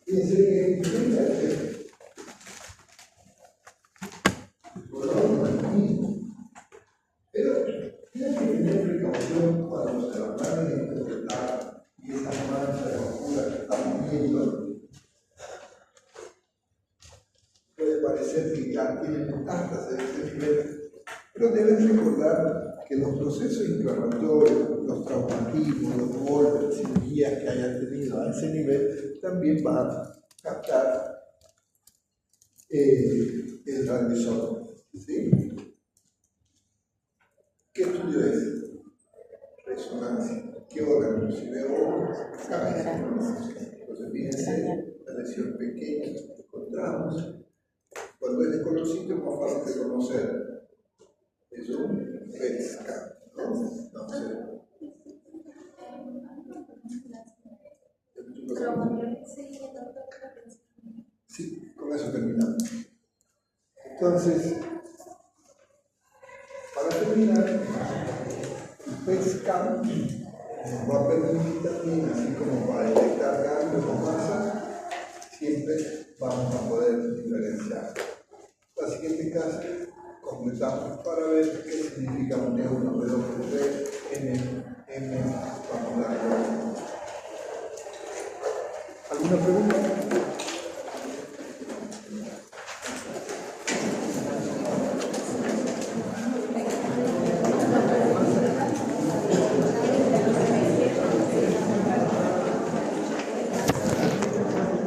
Fíjense que es diferente. El color no es el mismo. Pero tienen que tener precaución cuando se van a interpretar y esas manchas oscuras que estamos viendo. Puede parecer que ya tienen metástasis de ese nivel, pero deben recordar que los procesos inflamatorios, los traumatismos, los golpes, cirugías que hayan tenido a ese nivel, también van a captar el radioisótopo. ¿Sí? ¿Qué estudio es? Resonancia. ¿Qué órgano? Si veo cabeza. Entonces, fíjense, la lesión pequeña que encontramos. Cuando es de colorcito es más fácil de conocer. Es un PET scan, ¿no? Entonces, sí, con eso terminamos. Entonces, para terminar, el PET scan nos va a permitir también, así como para detectar cambios o masa, siempre vamos a poder diferenciar. La siguiente clase completamos para ver qué significa un T1, B2, B3, N, vamos a dar. ¿Alguna pregunta?